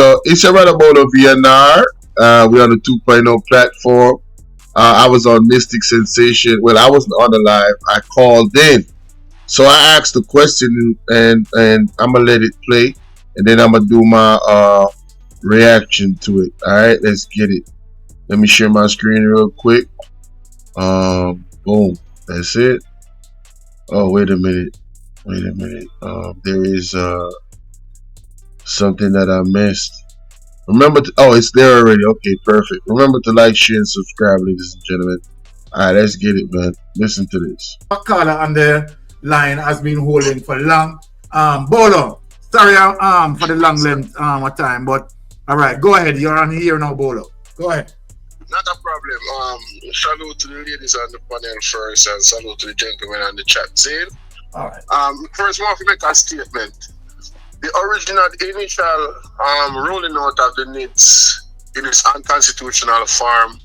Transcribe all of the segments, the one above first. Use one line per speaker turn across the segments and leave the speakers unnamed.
So it's your brother BOLO V&R. We're on the 2.0 platform. I was on Mystic Sensation. Well, I wasn't on the live. I called in. So I asked the question, and I'm gonna let it play, and then I'm gonna do my reaction to it. All right, let's get it. Let me share my screen real quick. Boom. That's it. Oh, wait a minute. There is something that I missed. Remember to, oh, it's there already. Okay, perfect. Remember to like, share, and subscribe, ladies and gentlemen. All right, let's get it, man. Listen to this.
Caller on the line has been holding for long. Bolo, sorry for the long length of time, but all right, go ahead. You're on here now, Bolo. Go ahead.
Not a problem. Salute to the ladies on the panel first, and salute to the gentlemen on the chat. Zane.
All right.
First, I want to make a statement. The initial rolling out of the NIDS in its unconstitutional form,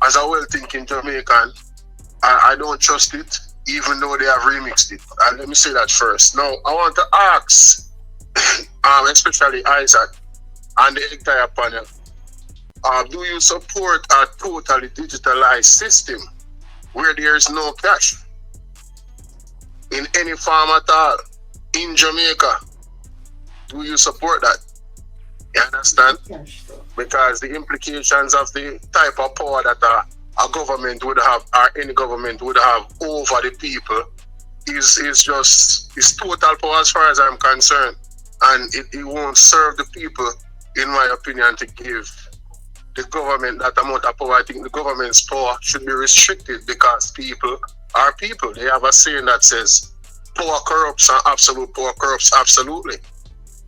as a well-thinking Jamaican, I don't trust it, even though they have remixed it. And let me say that first. Now, I want to ask, especially ISAT and the entire panel, do you support a totally digitalized system where there is no cash in any form at all in Jamaica? Do you support that? You understand? Because the implications of the type of power that a government would have, or any government would have over the people, is total power as far as I'm concerned. And it won't serve the people, in my opinion, to give the government that amount of power. I think the government's power should be restricted, because people are people. They have a saying that says, power corrupts and absolute power corrupts absolutely.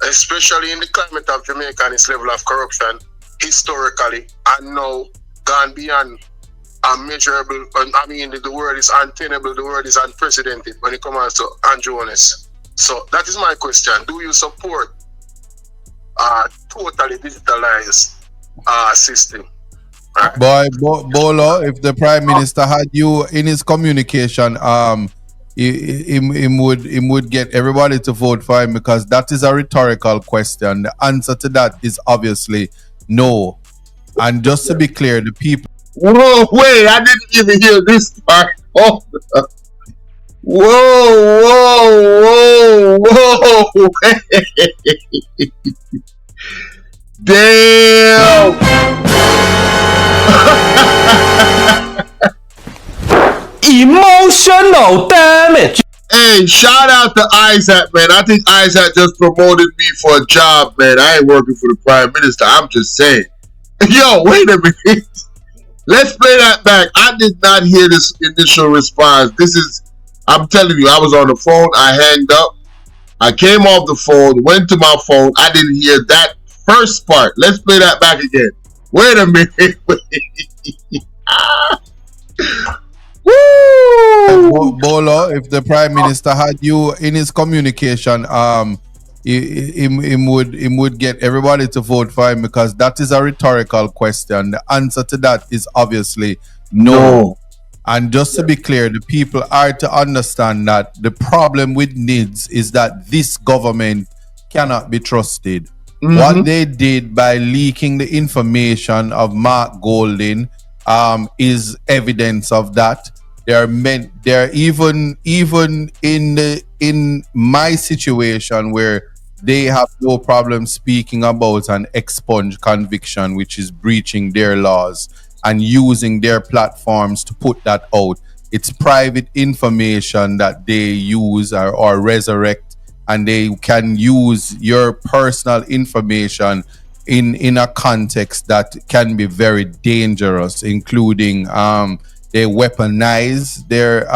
Especially in the climate of Jamaica and its level of corruption historically, and now gone beyond unmeasurable. I mean, the word is untenable, the word is unprecedented when it comes to unjourness. So that is my question. Do you support a totally digitalized system?
Boy, Bolo, if the Prime Minister had you in his communication, he would get everybody to vote for him, because that is a rhetorical question. The answer to that is obviously no. And just to be clear, the people...
Whoa, wait, I didn't even hear this part. Oh. Whoa. Damn.
Emotional damage.
Hey, shout out to ISAT, man. I think ISAT just promoted me for a job, man. I ain't working for the Prime Minister. I'm just saying. Yo, wait a minute. Let's play that back. I did not hear this initial response. I'm telling you, I was on the phone. I hanged up. I came off the phone, went to my phone. I didn't hear that first part. Let's play that back again. Wait a minute. Woo!
Bolo, if the Prime Minister had you in his communication, he would get everybody to vote for him, because that is a rhetorical question. The answer to that is obviously no. And just to be clear, the people are to understand that the problem with NIDS is that this government cannot be trusted. What they did by leaking the information of Mark Golding is evidence of that. They're even in my situation, where they have no problem speaking about an expunged conviction, which is breaching their laws, and using their platforms to put that out. It's private information that they use or resurrect, and they can use your personal information in a context that can be very dangerous, including they weaponize their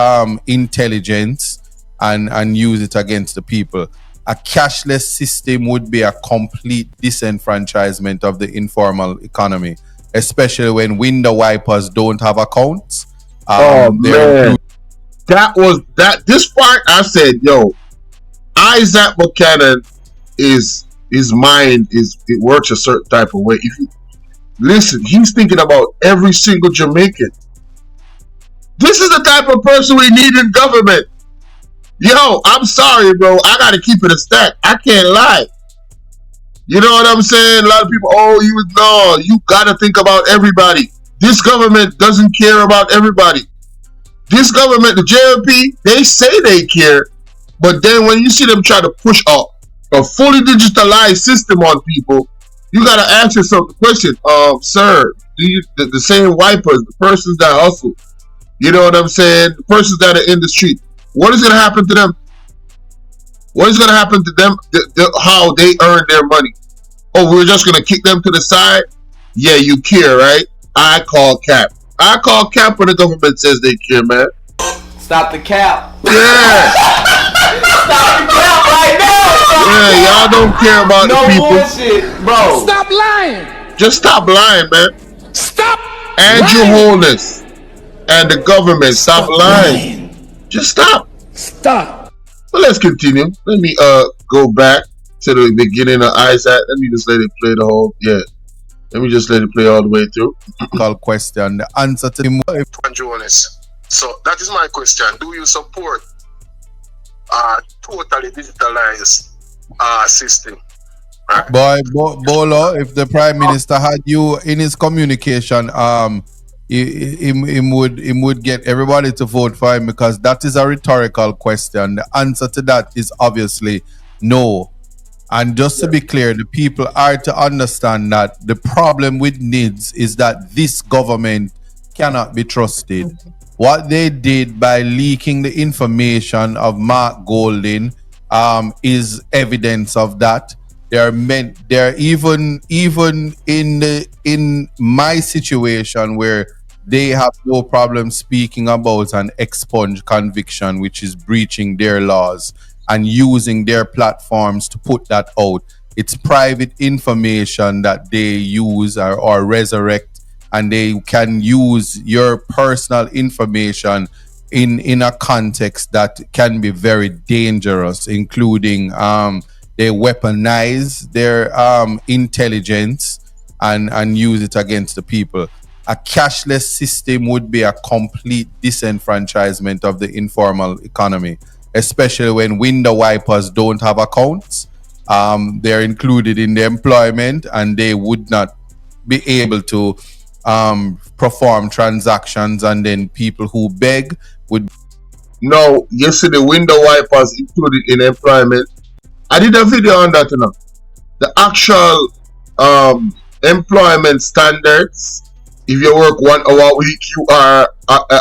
intelligence and use it against the people. A cashless system would be a complete disenfranchisement of the informal economy, especially when window wipers don't have accounts.
Man, this part I said, yo, ISAT Buchanan his mind it works a certain type of way. If you listen, he's thinking about every single Jamaican. This is the type of person we need in government. Yo, I'm sorry, bro. I gotta keep it a stack. I can't lie. You know what I'm saying? A lot of people, oh, you gotta think about everybody. This government doesn't care about everybody. This government, the JLP, they say they care, but then when you see them try to push a fully digitalized system on people, you gotta ask yourself the question, sir, the same wipers, the persons that hustle, you know what I'm saying? The persons that are in the street, what is gonna happen to them? What is gonna happen to them? How they earn their money? Oh, we're just gonna kick them to the side? Yeah, you care, right? I call cap. I call cap when the government says they care, man.
Stop the cap.
Yeah.
Stop the cap right now.
Yeah, y'all don't care about
no
the people.
Bullshit, bro.
Stop lying.
Just stop lying, man.
Stop.
And
lying.
your wholeness. And the government, stop lying. Just stop.
Stop.
But let's continue. Let me go back to the beginning of ISAT. Let me just let it play the whole, Let me just let it play all the way through.
Question. The answer to him.
Jonas. So that is my question. Do you support totally digitalized system?
Boy, Bolo, if the Prime Minister had you in his communication, he would get everybody to vote for him, because that is a rhetorical question. The answer to that is obviously no. And just to be clear, the people are to understand that the problem with NIDS is that this government cannot be trusted. What they did by leaking the information of Mark Golding is evidence of that. They're even in my situation where they have no problem speaking about an expunged conviction, which is breaching their laws and using their platforms to put that out. It's private information that they use or resurrect, and they can use your personal information in a context that can be very dangerous, including they weaponize their intelligence and use it against the people. A cashless system would be a complete disenfranchisement of the informal economy, especially when window wipers don't have accounts. They're included in the employment, and they would not be able to perform transactions, and then people who beg would...
No, you see the window wipers included in employment. I did a video on that, The actual employment standards. If you work 1 hour a week,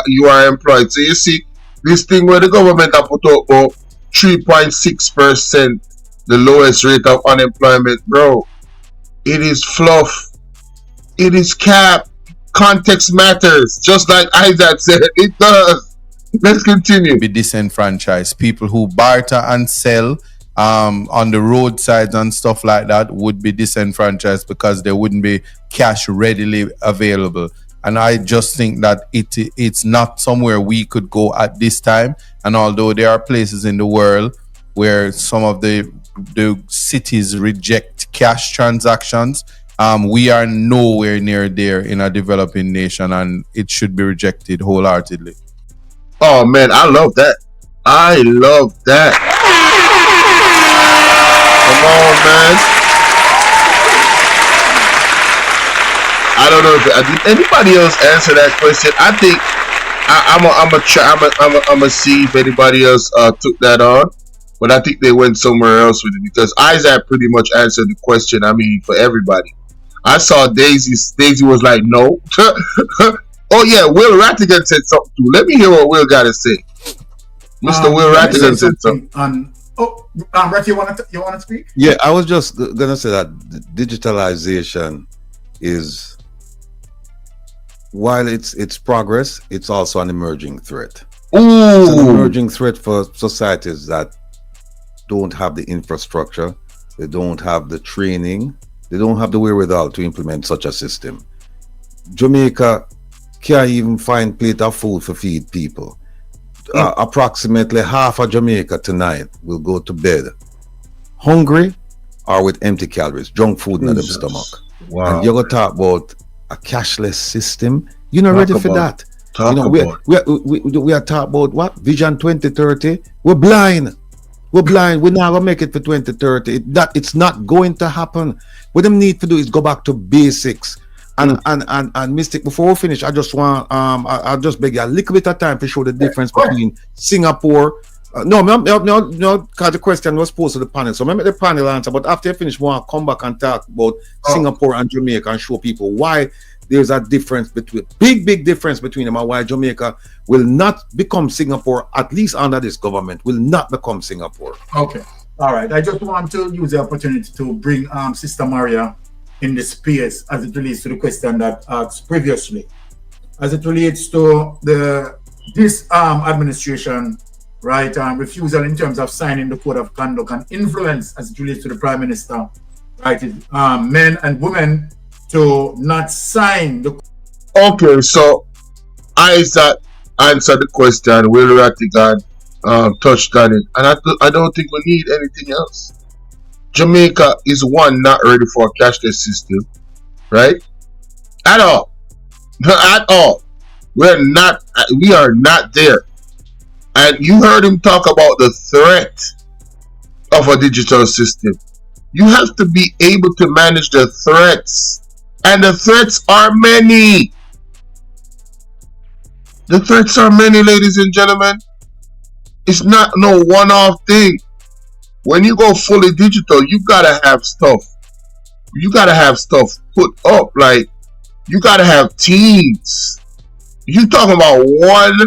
you are employed. So you see this thing where the government have put up about 3.6%, the lowest rate of unemployment, bro. It is fluff. It is cap. Context matters. Just like ISAT said, it does. Let's continue.
Be disenfranchised. People who barter and sell on the roadsides and stuff like that would be disenfranchised, because there wouldn't be cash readily available. And I just think that it's not somewhere we could go at this time. And although there are places in the world where some of the cities reject cash transactions, we are nowhere near there in a developing nation, and it should be rejected wholeheartedly.
Oh man, I love that. I love that. Come on, man. I don't know if did anybody else answer that question. I think I'm gonna see if anybody else took that on, but I think they went somewhere else with it, because ISAT pretty much answered the question. I mean, for everybody. I saw Daisy was like, no. Oh yeah, Will Rattigan said something too. Let me hear what Will got to say. Mr. Will Rattigan said something.
Brett, you want to speak?
Yeah, I was just gonna say that digitalization is, while it's progress, it's also an emerging threat.
Ooh.
It's an emerging threat for societies that don't have the infrastructure, they don't have the training, they don't have the wherewithal to implement such a system. Jamaica can't even find plate of food to feed people. Approximately half of Jamaica tonight will go to bed hungry or with empty calories, junk food in their stomach.
Wow.
And you're gonna talk about a cashless system. You're not ready for that. We are talking about what? Vision 2030. We're blind. We're blind. We're not gonna make it for 2030. It's not going to happen. What them need to do is go back to basics. And Mystic, before we finish, I just want I'll just beg you a little bit of time to show the difference between Singapore. No, because the question was posed to the panel. So remember the panel answer, but after you finish, we want to come back and talk about Singapore and Jamaica and show people why there's a difference between big difference between them and why Jamaica will not become Singapore, at least under this government, will not become Singapore.
Okay. All right. I just want to use the opportunity to bring Sister Maria in the space as it relates to the question that asked previously. As it relates to this administration, right, refusal in terms of signing the code of conduct and influence as it relates to the Prime Minister, right, men and women to not sign the.
Okay, so ISAT answered the question. Will Rattigan touched on it, and I don't think we need anything else. Jamaica is not ready for a cashless system, right? At all, at all. We are not there. And you heard him talk about the threat of a digital system. You have to be able to manage the threats. And the threats are many. The threats are many, ladies and gentlemen. It's not no one-off thing. When you go fully digital, you gotta have stuff. You gotta have stuff put up. Like, you gotta have teams. You talking about one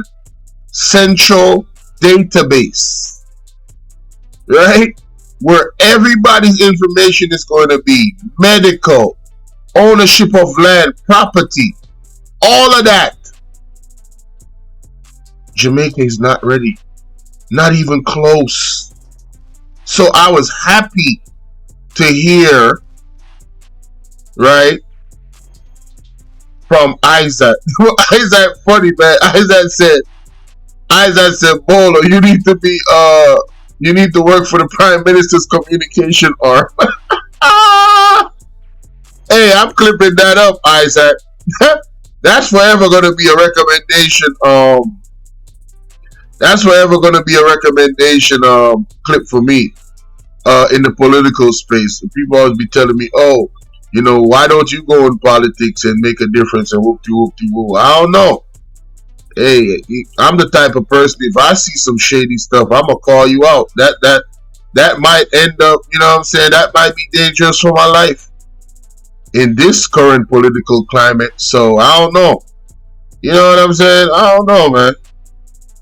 central database, right? Where everybody's information is going to be medical, ownership of land, property, all of that. Jamaica is not ready, not even close. So I was happy to hear, right, from ISAT. ISAT funny, man. ISAT said, Bolo, you need to work for the Prime Minister's communication arm. Hey, I'm clipping that up, ISAT. That's forever gonna be a recommendation. That's forever gonna be a recommendation clip for me in the political space. People always be telling me, oh, you know, why don't you go in politics and make a difference and whoop-de-whoop-de-woo? I don't know. Hey, I'm the type of person, if I see some shady stuff, I'm gonna call you out. That might end up, you know what I'm saying, that might be dangerous for my life in this current political climate. So I don't know. You know what I'm saying? I don't know, man.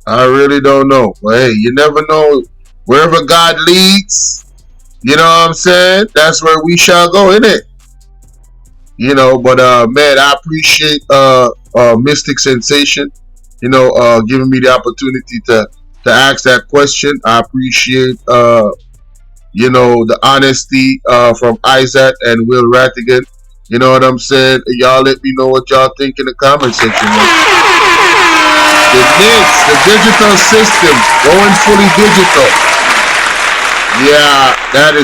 I really don't know. But hey, you never know. Wherever God leads, you know what I'm saying, that's where we shall go, innit? You know, but man, I appreciate Mystic Sensation, you know, giving me the opportunity to ask that question. I appreciate you know, the honesty from ISAT and Will Rattigan. You know what I'm saying? Y'all let me know what y'all think in the comment section. The NIDS, the digital system, going fully digital. Yeah, that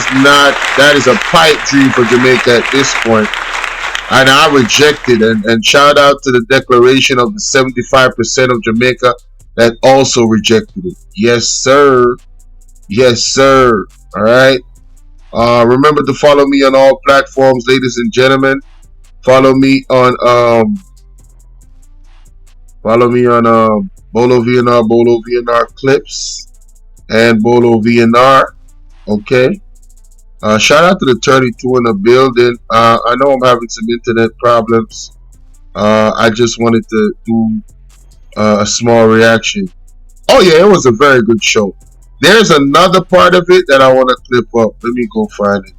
is a pipe dream for Jamaica at this point. And I reject it. And shout out to the declaration of the 75% of Jamaica that also rejected it. Yes, sir. Yes, sir. All right. Remember to follow me on all platforms, ladies and gentlemen. Follow me on BOLO V&R clips, and BOLO V&R. Okay. Shout out to the 32 in the building. I know I'm having some internet problems. I just wanted to do a small reaction. Oh yeah, it was a very good show. There's another part of it that I want to clip up. Let me go find it.